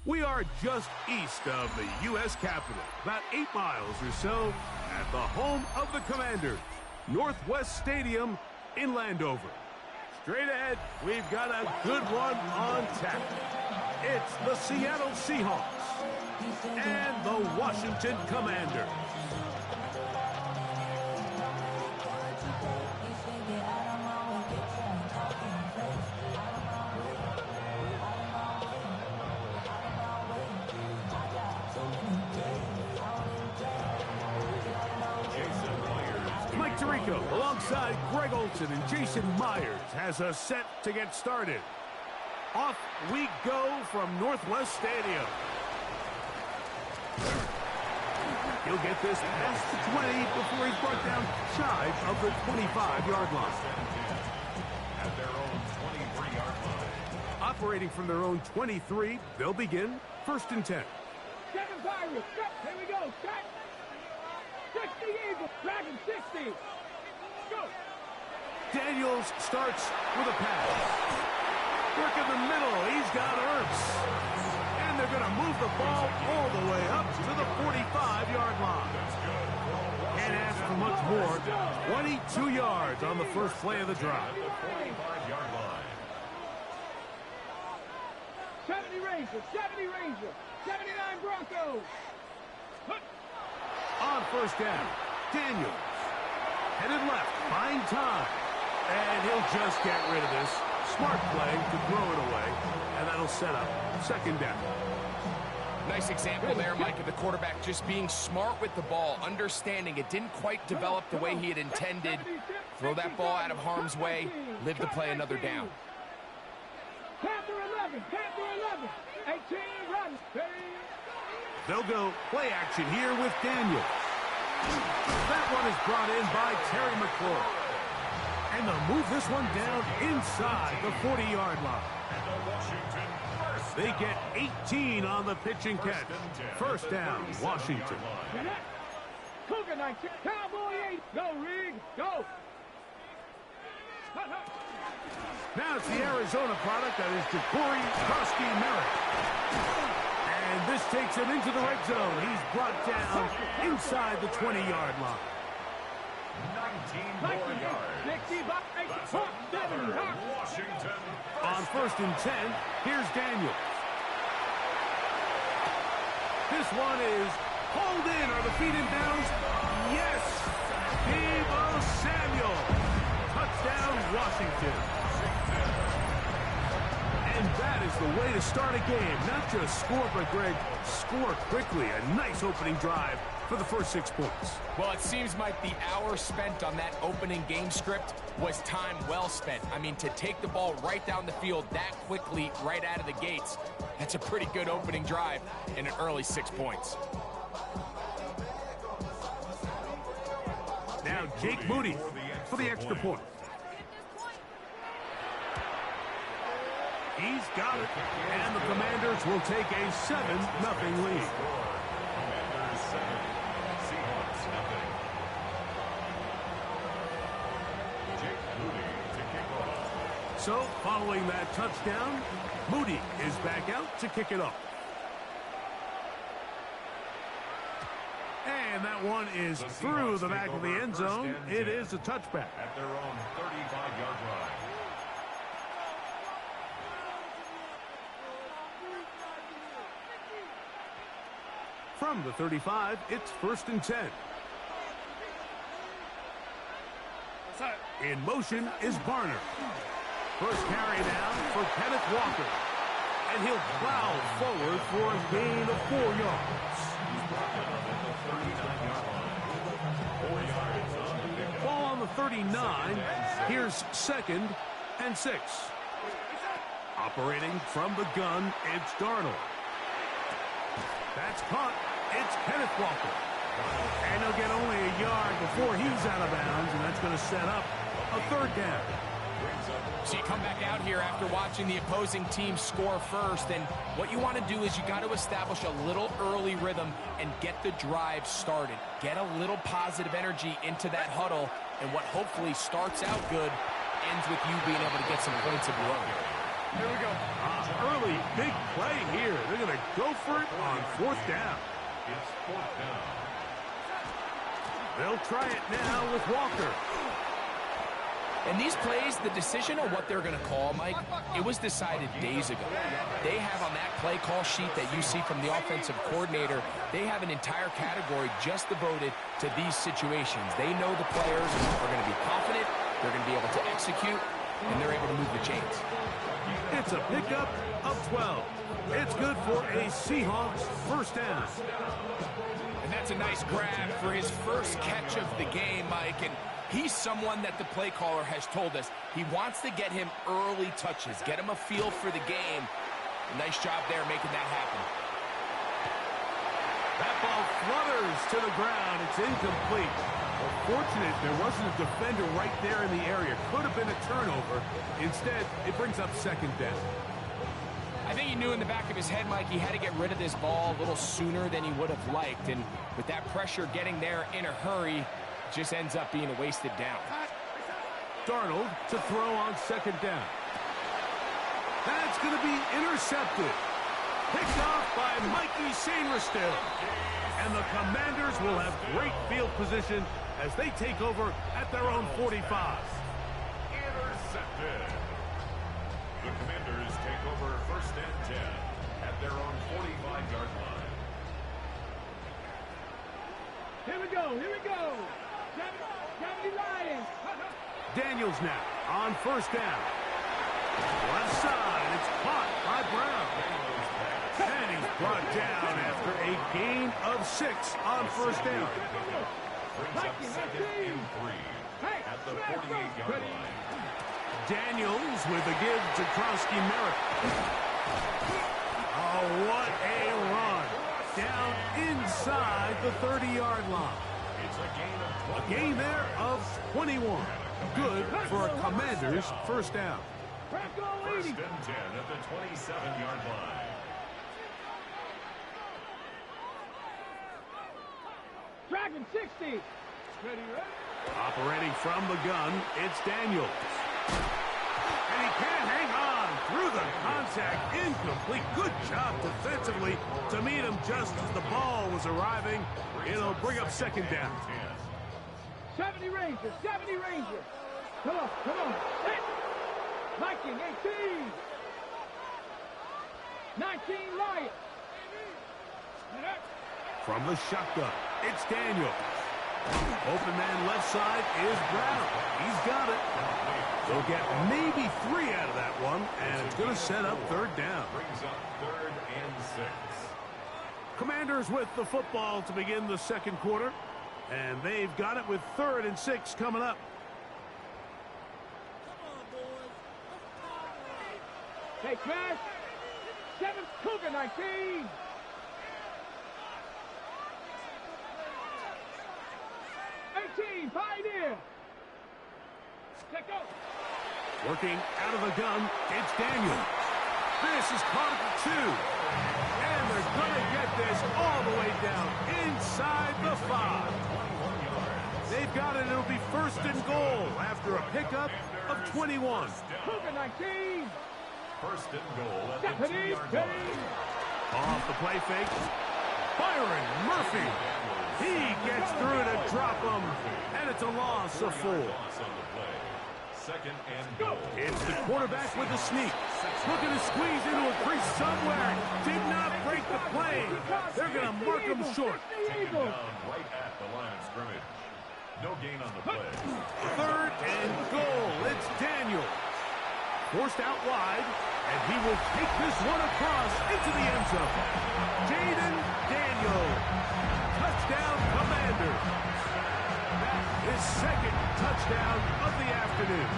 We are just east of the U.S. Capitol, about 8 miles or so, at the home of the Commanders, Northwest Stadium in Landover. Straight ahead, we've got a good one on tap. It's the Seattle Seahawks and the Washington Commanders. Alongside Greg Olson and Jason Myers has us set to get started. Off we go from Northwest Stadium. He'll get this past the 20 before he's brought down shy of the 25-yard line. At their own 23-yard line. Operating from their own 23, they'll begin 1st and 10. Seven Pirates, here we go, set. 60 Eagles, Dragon 60. Go. Daniels starts with a pass. Work in the middle, he's got Ertz. And they're going to move the ball all the way up to the 45-yard line. Can't ask for much more. 22 yards on the first play of the drive. 70 Rangers, 70 Rangers, 79 Broncos. On 1st down, Daniels. Headed left, buying time. And he'll just get rid of this. Smart play to throw it away. And that'll set up 2nd down. Nice example there, Mike, of the quarterback just being smart with the ball, understanding it didn't quite develop the way he had intended. Throw that ball out of harm's way, live to play another down. Panther 11, Panther 11, 18, run. They'll go play action here with Daniels. That one is brought in by Terry McLaurin. And they'll move this one down inside the 40-yard line. They get 18 on the pitch and catch. 1st down, Washington. Cougar 19, Cowboy 8, go Rig, go. Now it's the Arizona product that is Ja'Cory Merritt. And this takes him into the red zone. He's brought down inside the 20-yard line. 19 more yards. Washington. On 1st and 10, here's Daniels. This one is pulled in. Are the feet in bounds? Yes! Deebo Samuel. Touchdown, Washington. And that is the way to start a game. Not just score, but, Greg, score quickly. A nice opening drive for the first 6 points. Well, it seems like the hour spent on that opening game script was time well spent. I mean, to take the ball right down the field that quickly, right out of the gates, that's a pretty good opening drive and an early 6 points. Now Jake Moody for the extra point. He's got it, and the Commanders will take a 7-0 lead. So, following that touchdown, Moody is back out to kick it off. And that one is through the back of the end zone. It is a touchback. At their own 35-yard line. From the 35, it's 1st and 10. In motion is Barner. First carry down for Kenneth Walker. And he'll plow forward for a gain of 4 yards. Ball on the 39. Here's 2nd and 6. Operating from the gun, it's Darnold. That's caught. It's Kenneth Walker. And he'll get only a yard before he's out of bounds, and that's going to set up a 3rd down. So you come back out here after watching the opposing team score first, and what you want to do is you got to establish a little early rhythm and get the drive started. Get a little positive energy into that huddle, and what hopefully starts out good ends with you being able to get some points of your own. Here we go. Early, big play here. They're going to go for it on 4th down. It's 4th down. They'll try it now with Walker. And these plays, the decision on what they're going to call, Mike, it was decided days ago. They have on that play call sheet that you see from the offensive coordinator, they have an entire category just devoted to these situations. They know the players are going to be confident, they're going to be able to execute, and they're able to move the chains. It's a pickup of 12. It's good for a Seahawks 1st down. And that's a nice grab for his first catch of the game, Mike. And he's someone that the play caller has told us he wants to get him early touches, get him a feel for the game. Nice job there making that happen. That ball flutters to the ground. It's incomplete. Well, fortunate there wasn't a defender right there in the area. Could have been a turnover. Instead, it brings up 2nd down. I think he knew in the back of his head, Mike, he had to get rid of this ball a little sooner than he would have liked. And with that pressure getting there in a hurry, it just ends up being a wasted down. Darnold to throw on 2nd down. That's going to be intercepted. Picked off by Mikey Sainristil. And the Commanders will have great field position as they take over at their own 45. Intercepted. The Commanders take over 1st and 10 at their own 45-yard line. Here we go, here we go. 70 Lions. Daniels now on 1st down. Left side, it's caught by Brown. And he's brought down after a gain of 6 on 1st down. Brings up 2nd and 3 at the 48-yard line. Daniels with a give to Krosky-Merritt. Oh, what a run. Down inside the 30-yard line. It's a gain of 20. A gain there of 21. Good for a Commanders 1st down. 1st and 10 at the 27-yard line. Dragon 60. Ready? Operating from the gun, it's Daniels. And he can't hang on through the contact. Incomplete. Good job defensively to meet him just as the ball was arriving. It'll bring up 2nd down. 70 Rangers, 70 Rangers. Come on, come on. Hit. Viking 18. 19 Lions. From the shotgun, it's Daniels. Open man left side is Brown. He's got it. They'll get maybe 3 out of that one, and it's going to set up 3rd down. Brings up 3rd and 6. Commanders with the football to begin the 2nd quarter, and they've got it with 3rd and 6 coming up. Hey, Crash. 7 Cougar 19. Pioneer. Check out. Working out of the gun, it's Daniels. This is caught at the 2. And they're going to get this all the way down inside the 5. They've got it. It'll be 1st and goal after a pickup of 21. Cougar 19. 1st and goal at the Japanese 2-yard line. Off the play fake. Byron Murphy. He gets through to drop him. And it's a loss of 4. Loss on the play. 2nd and goal. It's the quarterback with the sneak. Looking to squeeze into a crease somewhere. Did not break the play. They're going to mark him short. Taken down right at the line of scrimmage. No gain on the play. 3rd and goal. It's Daniel. Forced out wide, and he will take this one across into the end zone. Jaden Daniel. Touchdown, Commanders. His 2nd touchdown of the afternoon.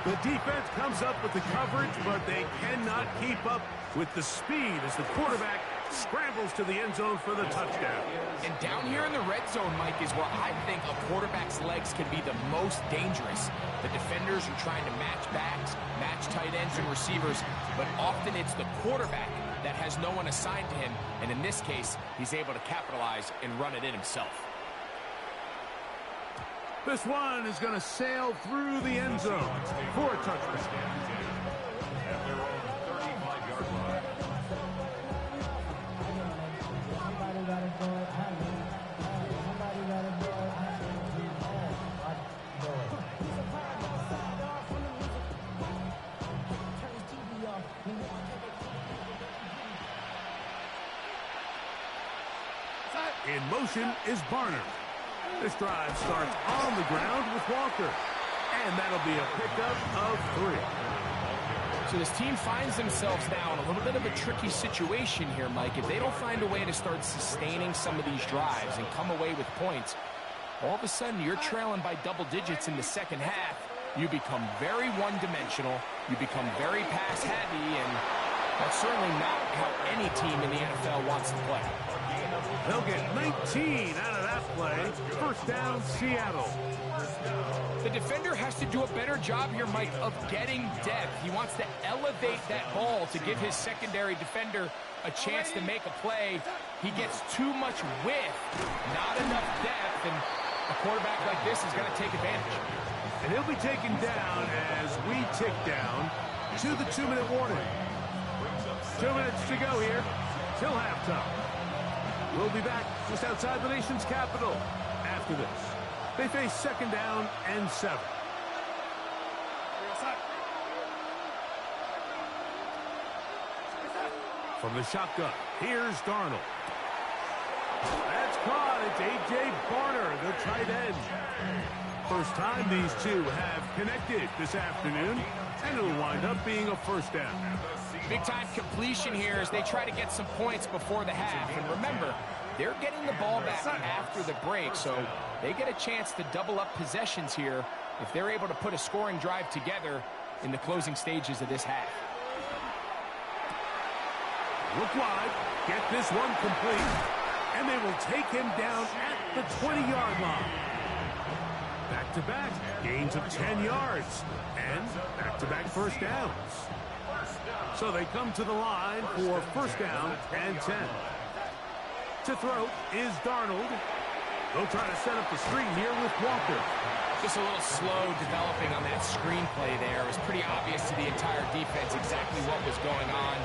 The defense comes up with the coverage, but they cannot keep up with the speed as the quarterback scrambles to the end zone for the touchdown. And down here in the red zone, Mike, is where I think a quarterback's legs can be the most dangerous. The defenders are trying to match backs, match tight ends and receivers, but often it's the quarterback that has no one assigned to him, and in this case, he's able to capitalize and run it in himself. This one is going to sail through the end zone for a touchdown. At their own motion is Barner. This drive starts on the ground with Walker. And that'll be a pickup of 3. So this team finds themselves now in a little bit of a tricky situation here, Mike. If they don't find a way to start sustaining some of these drives and come away with points, all of a sudden you're trailing by double digits in the second half. You become very one-dimensional. You become very pass-heavy, and that's certainly not how any team in the NFL wants to play. They'll get 19 out of that play. First down, Seattle. The defender has to do a better job here, Mike, of getting depth. He wants to elevate that ball to give his secondary defender a chance to make a play. He gets too much width, not enough depth, and a quarterback like this is going to take advantage. And he'll be taken down as we tick down to the 2-minute warning. 2 minutes to go here till halftime. We'll be back just outside the nation's capital after this. They face second down and 7. From the shotgun, here's Darnold. That's caught. It's A.J. Barner, the tight end. First time these two have connected this afternoon, and it'll wind up being a first down. Big-time completion here as they try to get some points before the half. And remember, they're getting the ball back after the break, so they get a chance to double up possessions here if they're able to put a scoring drive together in the closing stages of this half. Look wide, get this one complete, and they will take him down at the 20-yard line. Back-to-back gains of 10 yards, and back-to-back first downs. So they come to the line for first down and 10. To throw is Darnold. They'll try to set up the screen here with Walker. Just a little slow developing on that screenplay there. It was pretty obvious to the entire defense exactly what was going on.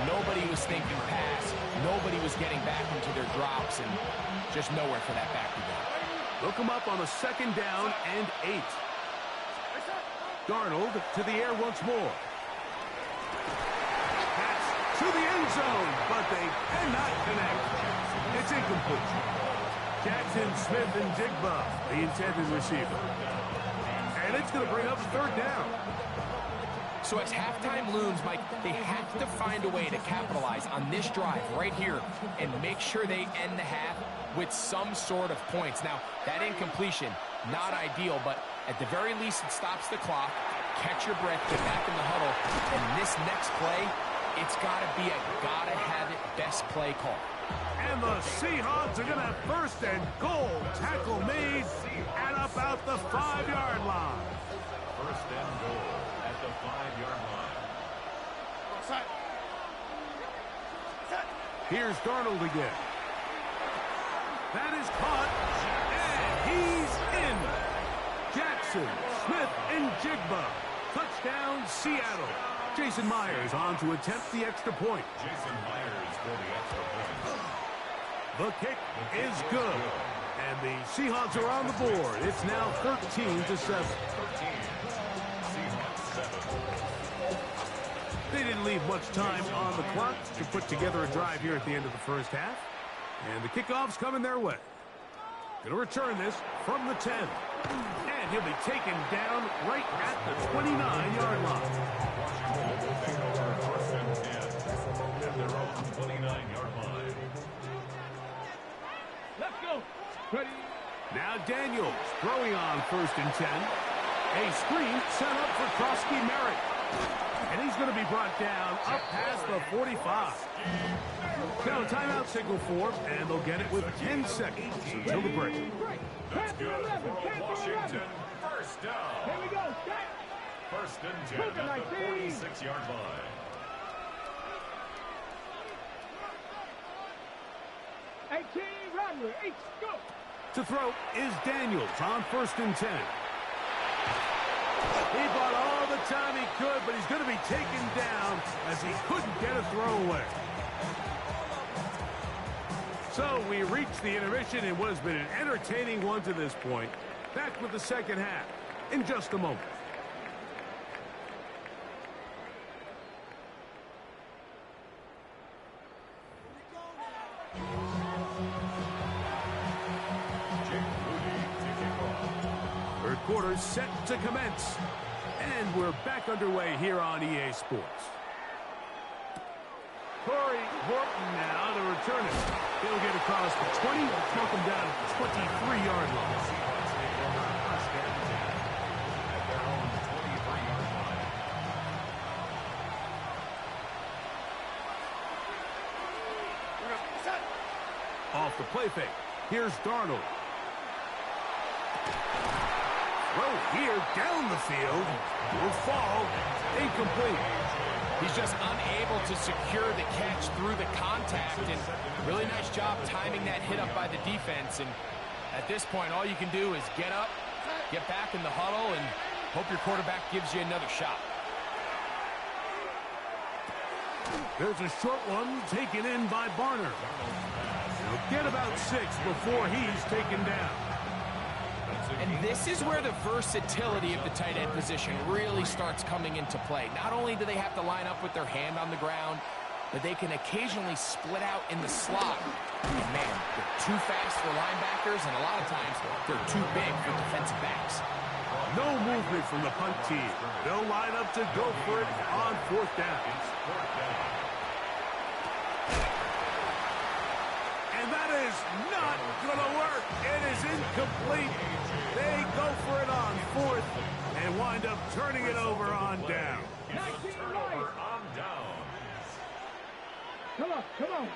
Nobody was thinking pass. Nobody was getting back into their drops, and just nowhere for that back to go. They'll come up on a second down and 8. Darnold to the air once more. Pass to the end zone, but they cannot connect. It's incomplete. Jackson, Smith, and Jigba, the intended receiver. And it's going to bring up third down. So as halftime looms, Mike, they have to find a way to capitalize on this drive right here and make sure they end the half with some sort of points. Now, that incompletion, not ideal, but at the very least it stops the clock. Catch your breath, get back in the huddle, and this next play, it's got to be a gotta-have-it best play call. And the Seahawks are going to have first and goal. Tackle made at about the 5-yard line. First and goal at the 5-yard line. Here's Darnold again. That is caught, and he's in. Jackson, Smith, and Jigba. Touchdown, Seattle. Jason Myers on to attempt the extra point. Jason Myers for the extra point. The kick is good. And the Seahawks are on the board. It's now 13-7. 13. Seahawks 7. They didn't leave much time on the clock to put together a drive here at the end of the first half. And the kickoff's coming their way. Going to return this from the 10. And he'll be taken down right at the 29-yard line. Washington will take over first and 10 at their own 29-yard line. Let's go. Ready. Now Daniels throwing on first and 10. A screen set up for Krosky Merritt. And he's going to be brought down up past the 45. Now timeout signal for, and they'll get it with 10 seconds until the break. That's good for Washington. First down. Here we go. First and 10 at the 46-yard line. 18, run, 8, go. To throw is Daniels on first and 10. He bought all the time he could, but he's going to be taken down as he couldn't get a throwaway. So we reach the intermission in what has been an entertaining one to this point. Back with the second half in just a moment. quarter set to commence. And we're back underway here on EA Sports. Corey Horton now to return it. He'll get across the 20 and knock him down at the 23-yard line. Off the play fake. Here's Darnold. Throw here down the field. Will fall. Incomplete. He's just unable to secure the catch through the contact, and really nice job timing that hit up by the defense. And at this point, all you can do is get up, get back in the huddle, and hope your quarterback gives you another shot. There's a short one taken in by Barner. He'll get about 6 before he's taken down. And this is where the versatility of the tight end position really starts coming into play. Not only do they have to line up with their hand on the ground, but they can occasionally split out in the slot. And man, they're too fast for linebackers, and a lot of times they're too big for defensive backs. No movement from the punt team. They'll line up to go for it on 4th down. And that is not going to work. It is incomplete. They go for it on 4th and wind up turning it over on down. Come on, come on.